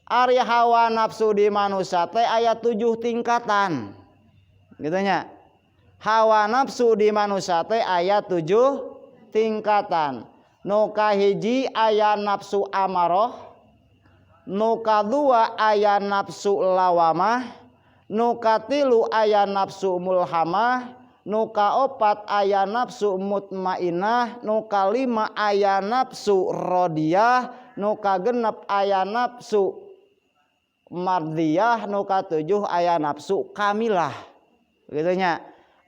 Ari hawa nafsu di manusia teh aya 7 tingkatan. Gitu nya. Hawa nafsu di manusia teh aya 7 tingkatan. Nu kahiji aya nafsu amarah, nu kadua aya nafsu lawamah, nu katilu aya nafsu mulhamah, nu kaopat aya nafsu mutmainnah, nu kalima aya nafsu radiyah, nu kagenep aya nafsu mardiyah, nu katujuh aya nafsu kamilah. Gitu nya.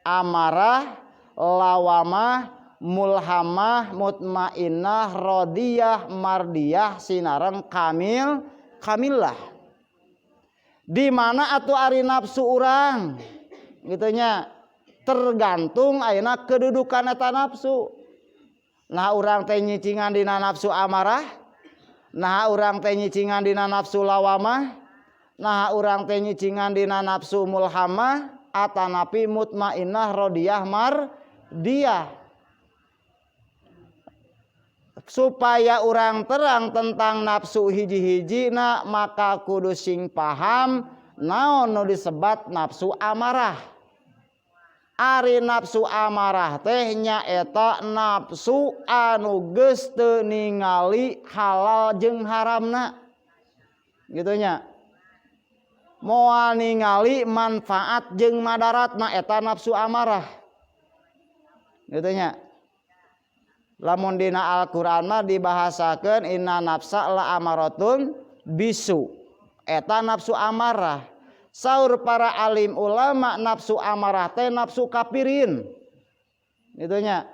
Amarah, lawamah, mulhamah, mutmainnah, radiyah, mardiyah, sinareng kamilah. Di mana atuh ari nafsu urang? Gitu nya. Tergantung ayeuna kedudukan eta nafsu. Nah urang teh nyicingan dina nafsu amarah, nah urang teh nyicingan dina nafsu lawamah, nah urang teh nyicingan dina nafsu mulhamah, atanapi mutmainnah, radiyah, mardiyah. Supaya urang terang tentang nafsu hiji-hijina maka kudu sing paham naon nu disebat nafsu amarah. Ari nafsu amarah teh nyaeta nafsu anu geus teu ningali halal jeung haramna. Gitu nya. Moal ningali manfaat jeung madaratna eta nafsu amarah. Gitu nya. Lamun dina Al-Qur'an mah dibahasakeun inna nafsa la amaratun bisu. Eta nafsu amarah. Saur para alim ulama nafsu amarah teh nafsu kapirin. Gitu nya.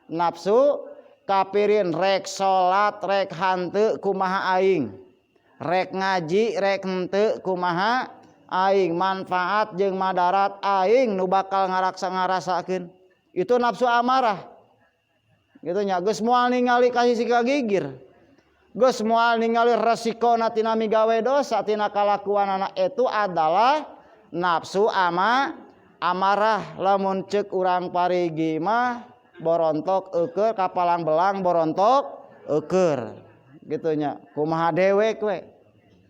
Nafsu kapirin rek salat rek hanteu kumaha aing. Rek ngaji rek henteu kumaha aing, manfaat jeung madarat aing nu bakal ngarasakeun. Itu nafsu amarah. Gitu nya, geus moal ningali kasih gigir. Geus moal ningali resiko tina migawe dosa tina kalakuanana itu adalah nafsu amarah. Lamun ceuk urang parigi mah borontok eukeur kapalang belang borontok eukeur. Gitu nya, kumaha dewek we.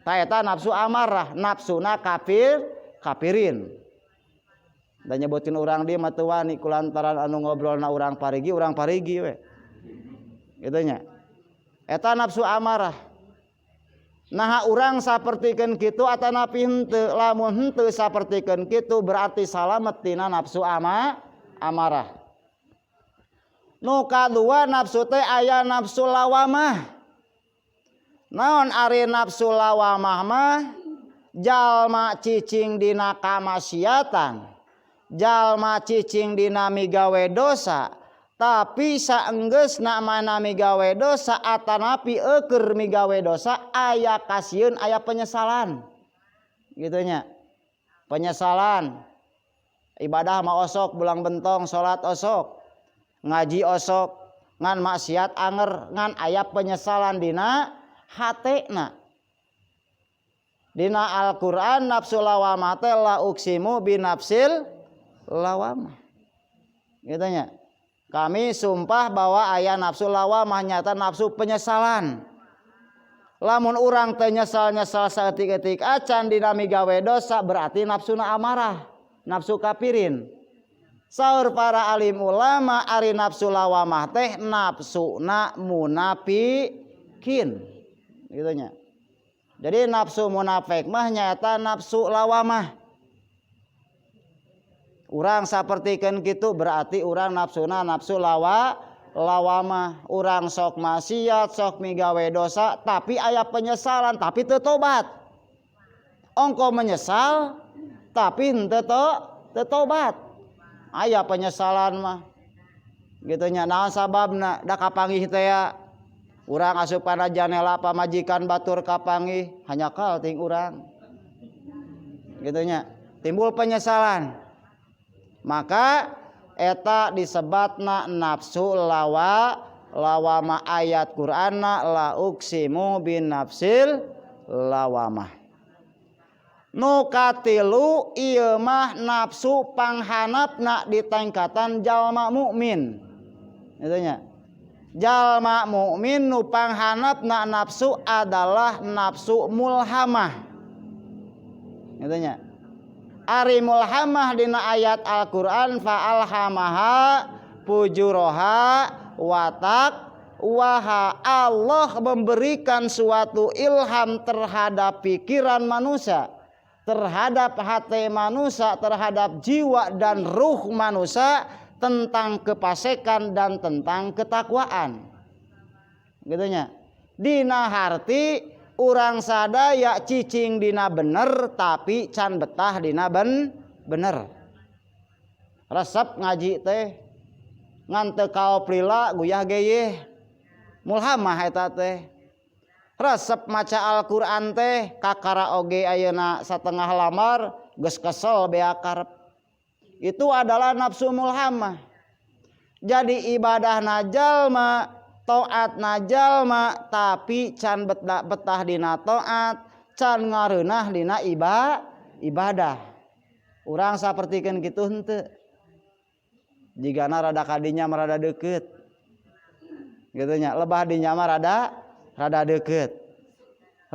Ta eta nafsu amarah, nafsuna kapirin. Da nyebutkeun urang dieu mah teu wani kulantaran anu ngobrolna urang parigi we. Gitu nya. Eta nafsu amarah. Nah urang sapertikeun kitu atanapi henteu. Lamun henteu sapertikeun kitu berarti salamet tina nafsu amarah. Nu kadua nafsu teh aya nafsu lawamah. Naon ari nafsu lawamah mah? Jalma cicing dina kamaksiatan, jalma cicing dina migawe dosa, tapi saenggeusna mana migawe dosa atanapi eukeur migawe dosa aya kasieun aya penyesalan. Gitu nya. Penyesalan. Ibadah mah osok bulang bentong, salat osok, ngaji osok, ngan maksiat anger, ngan aya penyesalan dina hatena. Dina Al-Qur'an nafsu lawamah teh la uksimu binafsil lawamah. Gitu nya. Kami sumpah bahwa aya nafsu lawamah nyata nafsu penyesalan. Lamun urang teh nyesal saeutik-eutik acan dina migawe dosa berarti nafsuna amarah, nafsu kapirin. Saur para alim ulama ari nafsu lawamah teh nafsuna munafikin. Gitu nya. Jadi nafsu munafik mah nyata nafsu lawamah. Urang sapertikeun kitu berarti urang nafsuna nafsu lawamah. Urang sok maksiat, sok migawe dosa, tapi aya penyesalan, tapi teu tobat. Ongko menyesal, tapi teu tobat. Aya penyesalan mah. Gitu nya, naon sababna? Da kapanggih teh ya. Urang asupana janela pamajikan batur kapanggih hanya kalting urang. Gitu nya. Timbul penyesalan. Maka eta disebatna nafsu lawamah ayat Qur'anna la uksimu bin nafsil lawamah. Nu katilu ieu mah nafsu panghanapna di tingkatan jalma mukmin. Gitu nya. jalma mukmin nu panghanapna nafsu adalah nafsu mulhamah. Katanya ari mulhamah dina ayat Al-Qur'an fa alhamaha fujuraha wa taqwaha. Allah memberikan suatu ilham terhadap pikiran manusia, terhadap hati manusia, terhadap jiwa dan ruh manusia tentang kepasekan dan tentang ketakwaan. Gitunya. Dina harti urang sadaya cicing dina bener tapi can betah dina bener. Resep ngaji teh ngan teu kaoprila guyah geyeh. Mulhamah eta teh. Resep maca Al-Qur'an teh kakara oge ayeuna satengah lamar geus kesel bea karep. Itu adalah nafsu mulhamah. Jadi ibadah jalma, taat jalma tapi can betah dina taat, can ngareunah dina ibadah. Urang sapertikeun kitu henteu. Jigana rada kadinya rada deukeut. Gitu nya, lebah dinya mah rada deukeut.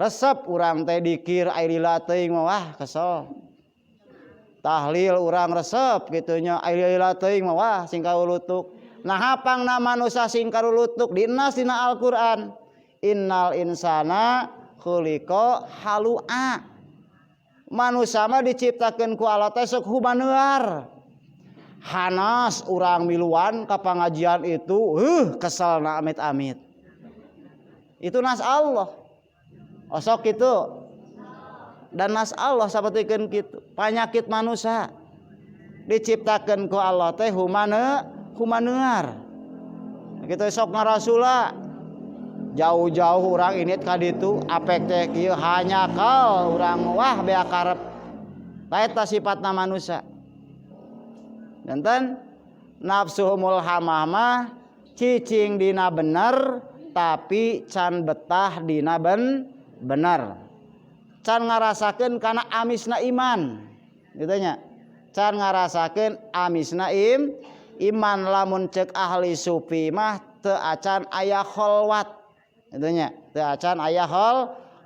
Resep urang teh dikir airila teuing mah wah kesel. Tahlil urang resep gitunya airila teuing mah wah sing kaulutuk. Nah hapangna manusia sing karulutuk dinas dina Al-Qur'an. Innal insana khuliqa halu'a. Manusia mah diciptakeun ku Allah teh sok humaneuar. Hanas urang miluan ka pangajian itu keselna amit-amit. Itu nas Allah. Osok itu. Dan nas Allah sapertikeun kitu. Panyakit manusia diciptakeun ku Allah teh humaneuar. Kitu sok ngarasula. Jauh-jauh urang init ka ditu apek teh kieu hanyakal urang wah bea karep. Eta sifatna manusia. Janten nafsu mulhamah mah cicing dina bener tapi can betah dina bener. Can ngarasakeun kana amisna iman. Gitu nya. Can ngarasakeun amisna iman lamun ceuk ahli sufi mah teu acan aya kholwat. Gitu nya. Teu acan aya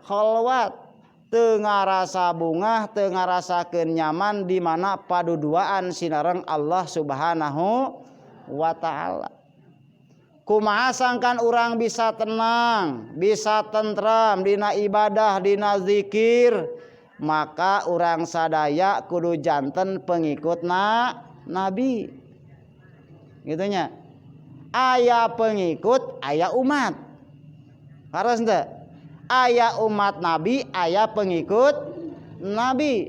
kholwat. Teu ngarasa bungah, teu ngarasakeun nyaman di mana paduduaan sinareng Allah Subhanahu wa taala. Kumaha sangkan urang bisa tenang, bisa tentram dina ibadah, dina zikir, maka urang sadaya kudu janten pengikutna Nabi. Gitunya. Aya pengikut, aya umat. Harus teu? Aya umat Nabi, aya pengikut Nabi.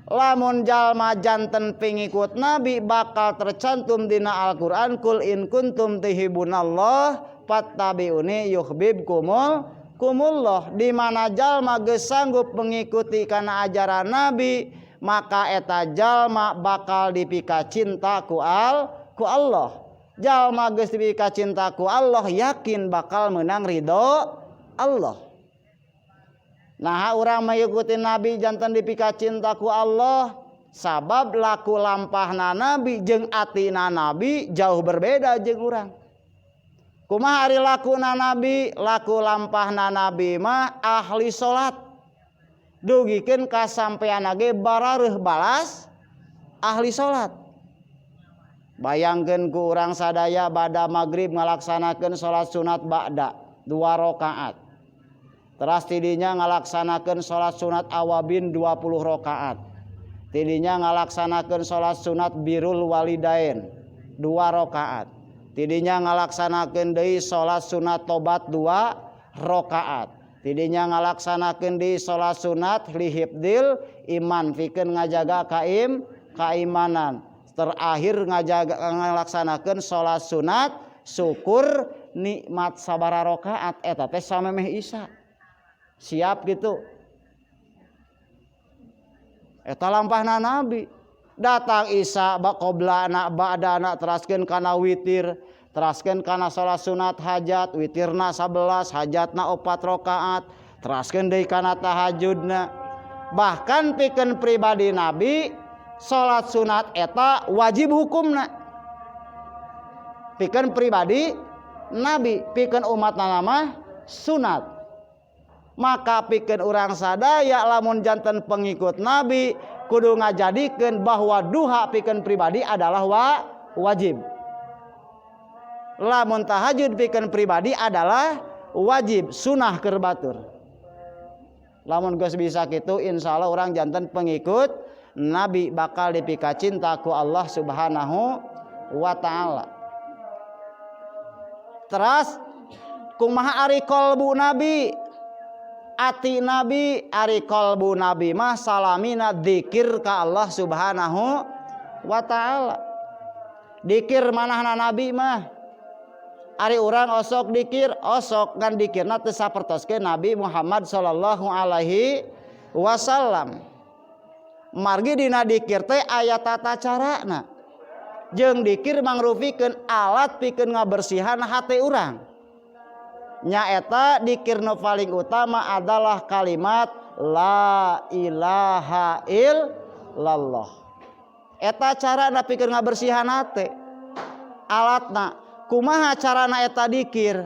Lamun jalma janten pengikut Nabi bakal tercantum dina Al-Qur'an kul in kuntum tuhibunallah fattabi'uni yuhibbukumullah. Di mana jalma geus sanggup mengikuti kana ajaran Nabi maka eta jalma bakal dipika cinta ku Allah. Jalma geus dipika cinta ku Allah yakin bakal menang ridho Allah. Nah urang mengikuti Nabi jantan dipika cinta ku Allah sabab laku lampahna Nabi jeung atina Nabi jauh berbeda jeung urang. Kumaha ari lakuna Nabi? Laku lampahna Nabi mah ahli salat. Dugikeun kasampean ge barareuh balas ahli salat. Bayangkeun ku urang sadaya bada magrib ngalaksanakeun salat sunat ba'da 2 rakaat. Teras tidinya ngalaksanakeun salat sunat awabin 20 rakaat. Tidinya ngalaksanakeun salat sunat birrul walidain 2 rakaat. Tidinya ngalaksanakeun deui salat sunat tobat 2 rakaat. Tidinya ngalaksanakeun deui salat sunat lihibdil iman pikeun ngajaga keimanan. Terakhir ngalaksanakeun salat sunat syukur nikmat sabaraha rakaat eta teh samemeh isya. Siap gitu. Eta lampahna Nabi. Datang isya qoblana ba'dana teraskeun kana witir, teraskeun kana salat sunat hajat, witirna 11, hajatna 4 rakaat, teraskeun deui kana tahajudna. Bahkan pikeun pribadi Nabi salat sunat eta wajib hukumna. Pikeun pribadi nabi, pikeun umatna mah sunat. Maka pikeun urang sadaya lamun janten pengikut nabi kudu ngajadikeun bahwa duha pikeun pribadi adalah wajib. Lamun tahajud pikeun pribadi adalah wajib, sunah keur batur. Lamun geus bisa kitu insyaallah urang janten pengikut nabi bakal dipika cinta ku Allah Subhanahu wa taala. Teras kumaha ari kolbu nabi, ati nabi, ari kolbu nabi mah salamina dzikir ka Allah Subhanahu wa taala. Dzikir manahna nabi mah ari urang osok dzikir, osok ngan dzikirna teu sapertoskeun Nabi Muhammad sallallahu alaihi wasallam. Margi dina dzikir teh aya tata carana. Jeung dzikir mangrupikeun alat pikeun ngabersihan hate urang. Nyaeta dzikir nu paling utama adalah kalimat la ilaha illallah. Eta carana pikeun ngabersihan hate. Alatna kumaha carana eta dzikir?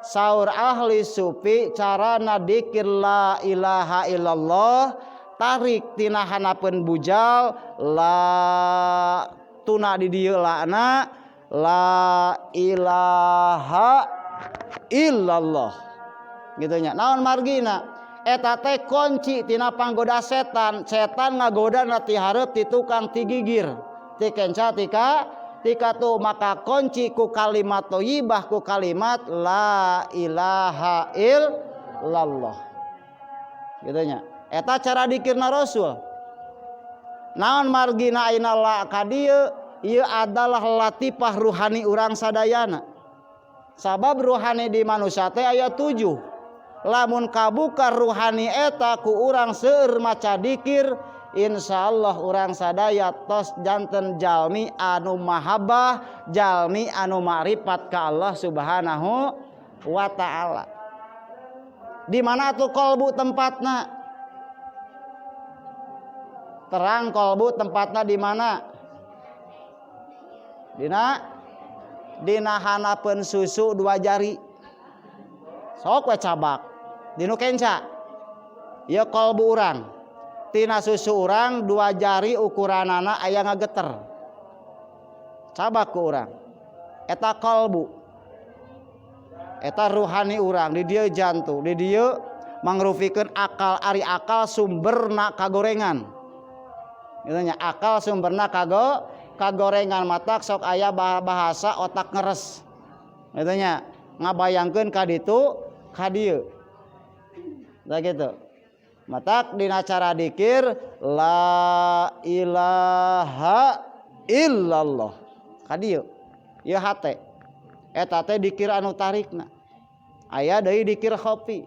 Saur ahli sufi carana dzikir la ilaha illallah tarik tina hanapeun bujal la tuna di dieu lana la ilaha illallah gitu nya. Naon margina? Eta teh kunci tina panggoda setan. Setan ngagoda na ti hareup ti tukang ti gigir ti kenca tika tu maka kunci ku kalimat thayyibah ku kalimat la ilaha illallah gitu nya. Eta cara dikirna Rasul. Naon margina ayeuna la ka dieu? Ieu adalah latifah ruhani urang sadayana. Sabab ruhani di manusia teh aya 7. Lamun kabuka ruhani eta ku urang seueur maca dzikir, insyaallah urang sadaya tos janten jalmi anu mahabbah, jalmi anu ma'rifat ka Allah Subhanahu wa taala. Di mana tuh kolbu tempatna? Terang kolbu tempatna di mana? Dina hanapeun susu 2 jari. Sok we cabak. Dinu kenca. Ieu kolbu urang. Tina susu urang 2 jari ukuranana aya ngageter. Cabak ku urang. Eta kolbu. Eta ruhani urang di dieu jantung, di dieu mangrupikeun akal ari akal sumberna kagorengan. Gitu nya, akal sumberna kagorengan matak sok aya bahasa otak ngeres. Gitu nya, ngabayangkeun ka ditu ka dieu. Da gitu. Matak dina cara dzikir la ilaha illallah. Ka dieu. Ieu hate. Eta teh dzikir anu tarikna. Aya deui dzikir khofi.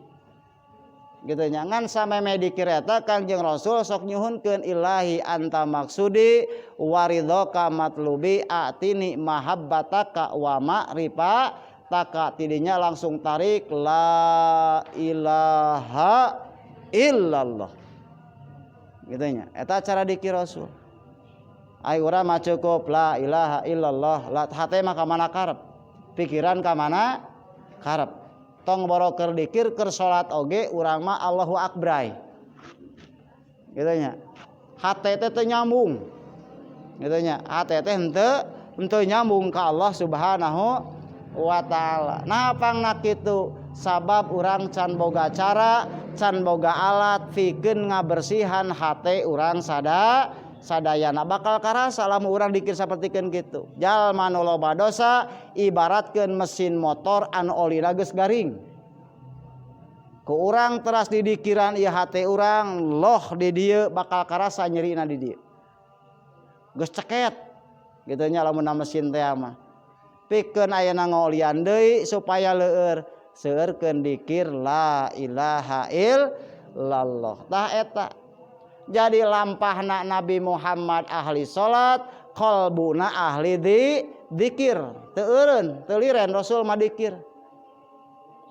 Gitu nya, ngan sameme dzikir eta Kangjeng Rasul sok nyuhunkeun ilahi anta maksudi waridhoka matlubi atini mahabbataka wa ma'rifataka. Tidinya langsung tarik la ilaha illallah. Gitu nya, eta cara dzikir Rasul. Ai urang mah cukup la ilaha illallah, la hate mah ka mana karep, pikiran ka mana karep. Tong boro keur dzikir keur salat oge urang mah Allahu akbar. Gitu nya. Hate teh teu nyambung. Gitu nya. Hate teh henteu nyambung ka Allah Subhanahu wa taala. Nah pangna kitu sabab urang can boga cara, can boga alat pikeun ngabersihan hate urang sadayana bakal karasa lamun urang dzikir sapertikeun kitu. Jalma nu loba dosa ibaratkeun mesin motor anu olina geus garing. Ku urang teras di dikiran ieu hate urang loh di dieu bakal karasa nyerina di dieu. Geus ceket. Kitu nya lamun mesin teh mah. Pikeun ayeuna ngolian deui supaya leueur, seueurkeun dzikir la ilaha illallah. Tah eta jadi lampahna Nabi Muhammad ahli salat, qalbuna ahli dzikir. Teu eureun, teu liren Rasul mah dzikir.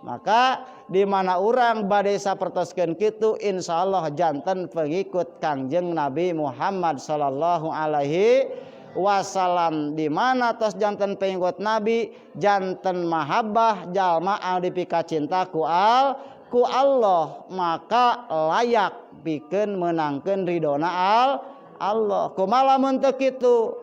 Maka di mana urang bade sapertoskeun kitu insyaallah janten pengikut Kangjeng Nabi Muhammad sallallahu alaihi wasallam, di mana tos janten pengikut Nabi janten mahabbah jalma anu dipika cinta ku Allah, maka layak pikeun menangkeun ridona Allah. Kumaha lamun teu kitu?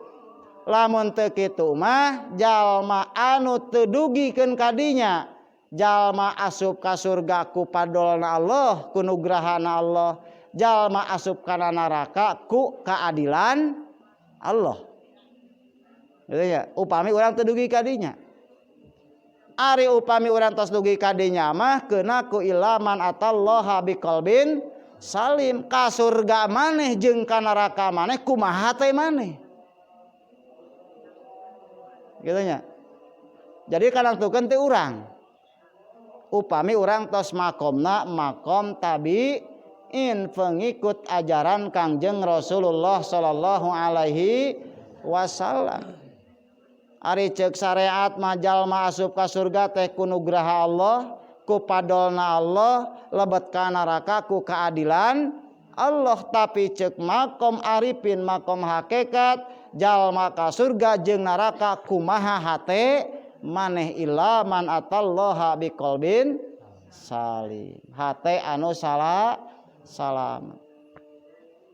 Lamun teu kitu mah jalma anu teu dugikeun kadinya, jalma asup ka surga ku padolna Allah, ku nugrahana Allah, jalma asup kana neraka ku keadilan Allah. Gitu ya. Upami urang teu dugi kadinya. Ari upami urang tos dugi kadinya mah keuna ku ilaman atallaha biqalbin salim, ka surga maneh jeung ka neraka maneh kumaha teh maneh. Gitu nya. Jadi kadang tukeun teh urang. Upami urang tos makomna makom tabi'in, pengikut ajaran Kangjeng Rasulullah sallallahu alaihi wasallam. Ari ceuk syariat mah jalma asup ka surga teh ku nugraha Allah, ku padolna Allah, lebet ka neraka ku keadilan Allah. Tapi ceuk makom arifin, makom hakikat, jalma ka surga jeung neraka kumaha hate maneh ilaman atallaha biqalbin salim, hate anu salam.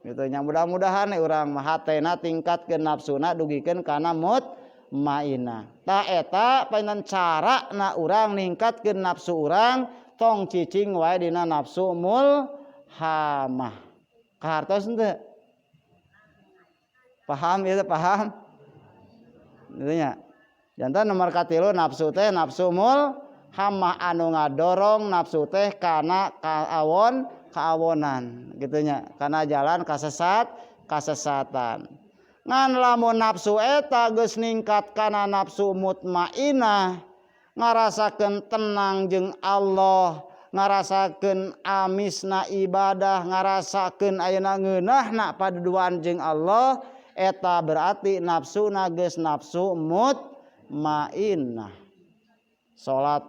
Gitu nya. Mudah-mudahan urang mah hatena tingkatkeun nafsuna dugikeun kana mutmainah. Ta eta paenan carana urang ningkatkeun nafsu urang tong cicing wae dina nafsu mulhamah. Kahartos henteu? Paham ieu paham? Gitu nya. Jantan nomor katilu nafsu teh nafsu mulhamah anu ngadorong nafsu teh kana kaawonan gitu nya, kana jalan kasesatan. Ngan lamun nafsu eta geus ningkat kana nafsu mutmainah, ngarasakeun tenang jeung Allah, ngarasakeun amisna ibadah, ngarasakeun ayeuna ngeunahna paduduan jeung Allah, eta berarti nafsuna geus nafsu mutmainah. Salat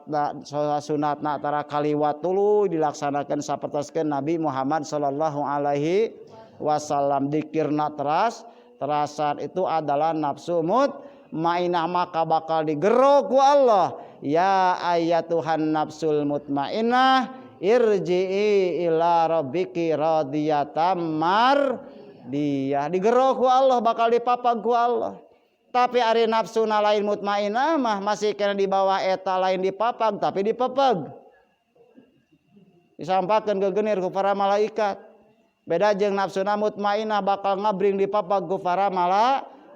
sunatna tara kaliwat tuluy dilaksanakeun sapertoskeun Nabi Muhammad sallallahu alaihi wasallam. Dikirna terasan itu adalah nafsu mutmainah, maka bakal digero ku Allah. Ya ayyatuhan nafsul mutmainah irji'i ila rabbiki radiyatan mardiyah. Digero ku Allah, bakal dipapag ku Allah. Tapi ari nafsuna lain mutmainah mah masih kena di bawah eta lain dipapag tapi dipepeg. Disampakeun gegenir ku para malaikat. Beda jeung nafsuna mutmainah bakal ngabring dipapag ku para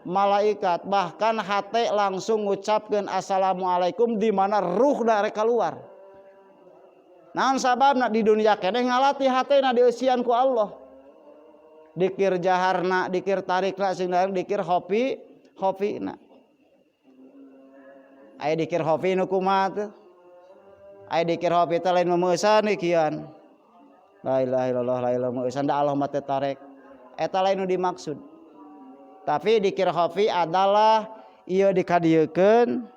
malaikat. Bahkan hate langsung ngucapkeun assalamualaikum di mana ruhna rek kaluar. Naon sababna? Di dunia keneh ngalatih hatena dieusian ku Allah. Dikir jaharna, dikir tarikna, sing dikir khofina. Aya dikir khofi nu kumaha teh? Aya dikir khofi teh lain memeusan kian. La ilaha illallah, la ilaha memeusan da Allah mah teh tarek. Eta lain nu dimaksud. Tapi dikir khofi adalah ieu dikadiekeun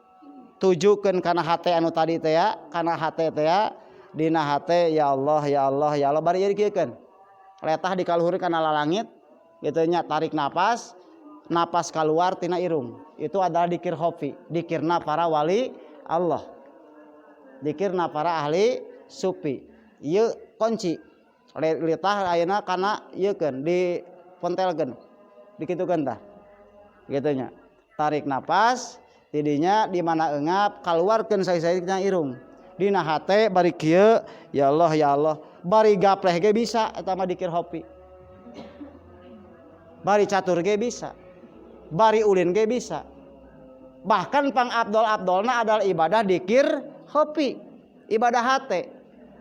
tujukeun kana hate anu tadi teh ya, kana hate teh ya, dina hate ya Allah ya Allah ya Allah bari ieu dikiekeun. Letah dikaluhurkeun kana lalangit kitu nya, tarik napas keluar tina irung. Itu adalah dikir khofi, dikirna para wali Allah, dikirna para ahli sufi. Ieu kunci litah ayeuna kana ieukeun dipontelkeun dikitukeun tah kitu nya. Tarik napas tidinya di mana eungap kaluarkeun sae-sae tina irung. Dina hate bari kieu ya Allah bari gapleh ge bisa eta mah dikir khofi. Bari catur ge bisa, bari ulin ge bisa. Bahkan pang abdol-abdolna adalah ibadah dikir khofi, ibadah hate.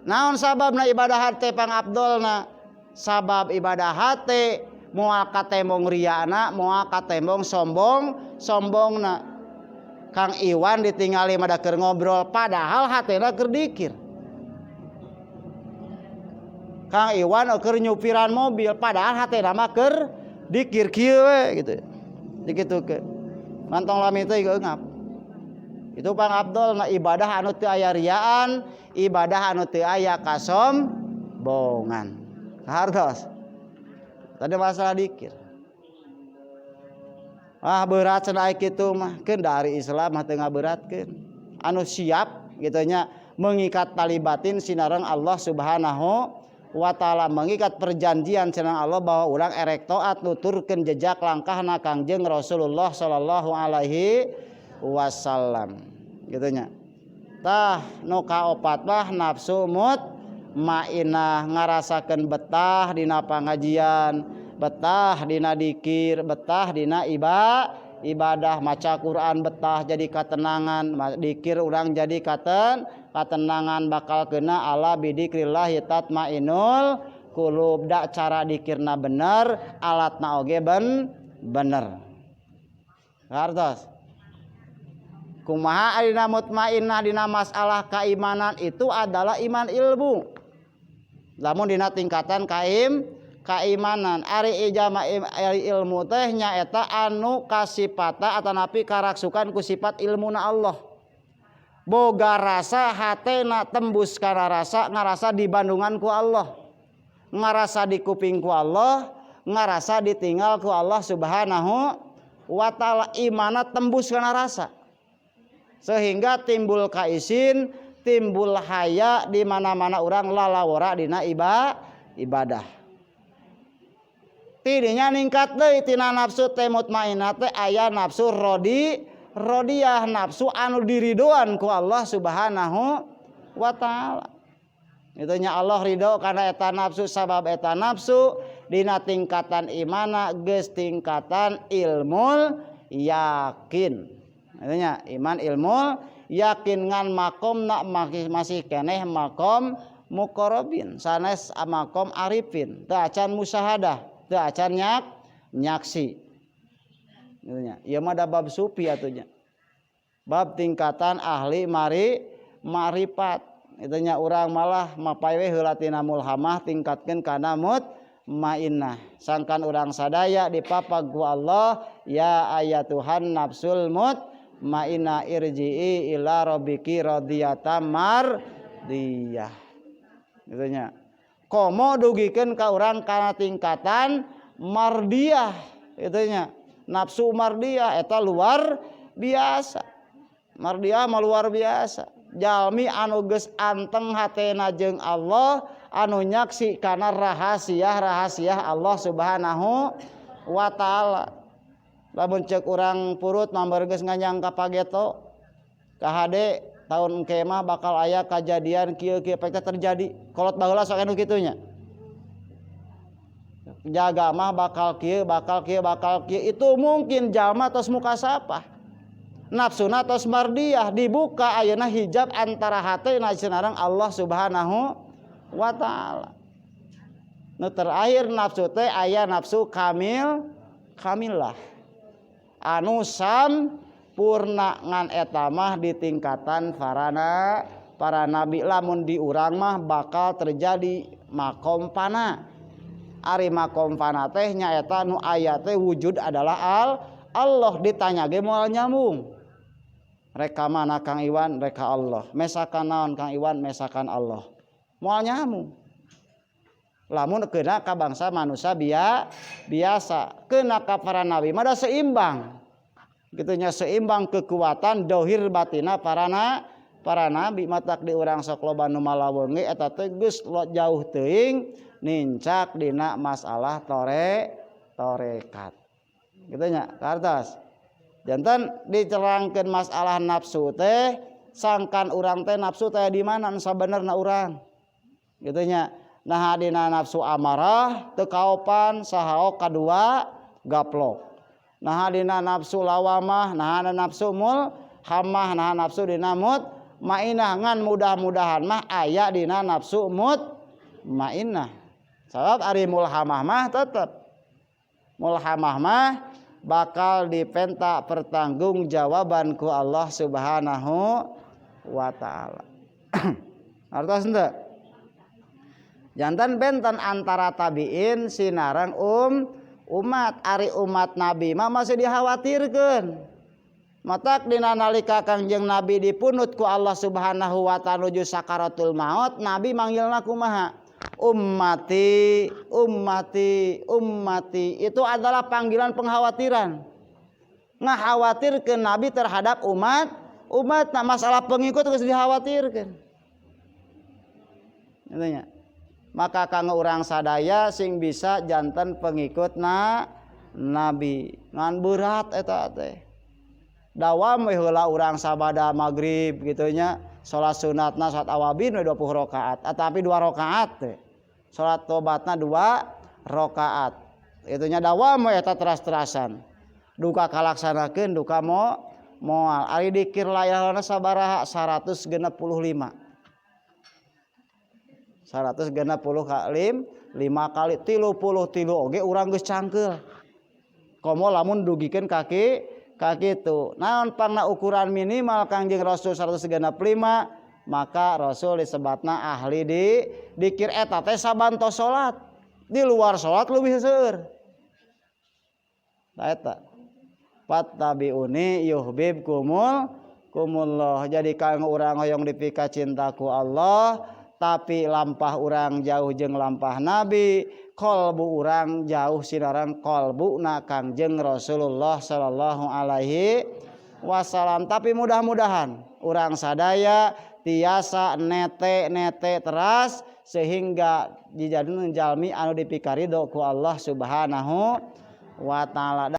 Naon sababna ibadah hate pang abdolna? Sabab ibadah hate moal katembong riyana, moal katembong sombongna. Kang Iwan ditingali mada keur ngobrol padahal hatena keur dikir. Kang Iwan keur nyupiran mobil padahal hatena mah keur dikir kieu we gitu. Dikitukeun. Mantong lami teh geungap. Itu pang abdolna ibadah anu teu aya riaan, ibadah anu teu aya kasombongan. Kahartos. Tadi masalah dikir. berat cenah kitu mah keun dari Islam mah teu ngaberatkeun anu siap kitu nya mengikat tali batin sinareng Allah Subhanahu wa taala, mengikat perjanjian cenah Allah bahwa urang erek taat nuturkeun jejak langkahna Kangjeng Rasulullah sallallahu alaihi wasallam kitu nya. Tah nu kaopat mah nafsu mutmainnah, ngarasakeun betah dina pangajian, betah dina dikir, betah dina ibadah, maca Quran betah jadi katenangan, dikir urang jadi katenangan, bakal kena ala bidzikrillah tatmainnul qulub. Da cara dikirna bener, alatna oge bener. Hartos kumaha adina mutmainnah dina masalah keimanan itu adalah iman ilmu. Lamun dina tingkatan keimanan ari ijama ilmu teh nyaeta anu kasipata atanapi karaksukan ku sifat ilmuna Allah. Boga rasa hatena tembus kana rasa, ngarasa di bandungan ku Allah, ngarasa di kuping ku Allah, ngarasa ditinggal ku Allah Subhanahu wa taala. Imana tembus kana rasa sehingga timbul kaisin, timbul haya di mana-mana urang lalawara dina ibadah. Tidinya ningkat deui tina nafsu teh mutmainnah teh aya nafsu rodiyah, nafsu anu diridoan ku Allah Subhanahu wa taala. Itu nya Allah ridho kana eta nafsu, sabab eta nafsu dina tingkatan imana geus tingkatan ilmul yakin. Itu nya iman ilmul yakin ngan makomna masih keneh makom muqarrabin, sanes makom arifin, teu acan musyahadah, teu acan nyaksi. Gitu nya. Ieu mah da bab sufi atunya. Bab tingkatan ahli marifat. Itu nya urang malah mapae we heula tina mulhamah tingkatkeun kana mutmainnah. Sangkan urang sadaya dipapag ku Allah, ya ayatuhan nafsul mutmainnah irji'i ila rabbiki radiyatan mardiyah. Gitu nya. Komo dugikeun ka urang kana tingkatan mardiyah. Itu nya. Nafsu mardiyah eta luar biasa. Mardiyah mah luar biasa. Jalmi anu geus anteng hatena jeung Allah, anu nyaksi kana rahasia Allah Subhanahu wa taala. Lamun ceuk urang purut mambar geus nganyang ka pageto ka hade taun engke mah bakal aya kajadian kieu pek terjadi. Kolot baheula sok anu kitu nya. Jaga mah bakal kieu itu mungkin jalma tos mukasafah, nafsuna tos mardiyah, dibuka ayeuna hijab antara hatena cenarang Allah Subhanahu wa taala. Nu terakhir nafsu teh aya nafsu kamilah anu sampurna, ngan eta mah di tingkatan para nabi. Lamun di urang mah bakal terjadi makom fana. Ari makom fana teh nyaeta nu aya teh wujud adalah Allah, ditanya ge moal nyambung. Reka mana Kang Iwan? Reka Allah. Mesakan naon Kang Iwan? Mesakan Allah. Moal nyambung. Lamun keuna ka bangsa manusia biasa, keuna ka para nabi mah da seimbang. Kitu nya seimbang kekuatan dohir batina para nabi. Matak di urang sok loba nu malaweung ge eta teh geus jauh teuing nincak dina masalah torekat. Gitu nya, kartos. Janten diterangkeun masalah nafsu teh, sangkan urang teh nafsu teh di mana sabenerna urang. Gitu nya. Nah dina nafsu amarah teu kaopan, saha kadua gaplok. Nah dina nafsu lawamah, nah nafsu mulhamah, nah nafsu dina mutmainnah. Ngan mudah-mudahan mah aya dina nafsu mutmainnah. Sabab ari mulhamah mah tetep mulhamah mah bakal dipenta pertanggungjawaban ku Allah Subhanahu wa taala. Artos henteu? Jantan benten antara tabiin sinareng umat. Ari umat Nabi mah masih dikhawatirkeun. Matak dina nalika Kangjeng Nabi dipunut ku Allah Subhanahu wa taala nuju sakaratul maut, Nabi manggilna kumaha? Ummati. Itu adalah panggilan penghawatiran. Ngakhawatirkeun nabi terhadap umat masalah pengikut geus dikhawatirkeun. Intinya maka kanggo urang sadaya sing bisa janten pengikutna nabi ngan berat eta teh dawam we heula urang sabada magrib kitu nya salat sunatna salat awabin we 20 rakaat tapi 2 rakaat teh salat tobatna 2 rakaat itu nya dawam we eta teras-terasan duka kalaksanakeun duka moal ari dikir layahna sabaraha 165 kali 5 kali 33 oge urang geus cangkeul. Komo lamun dugikeun kaki kitu. Naon pangna ukuran minimal Kangjeng Rasul 165 maka Rasul disebatna ahli di dikir eta teh sabantos salat. Di luar salat leuwih seueur. Nah eta. Fattabi'uni yuhibbukumullah. Jadi kanggo urang hoyong dipika cintaku Allah tapi lampah urang jauh jeung lampah nabi kolbu urang jauh sinaran kolbuna Kangjeng Rasulullah sallallahu alaihi wasallam. Tapi mudah-mudahan urang sadaya tiasa nete teras sehingga dijadikeun jalmi anu dipikaridho ku Allah Subhanahu wa taala.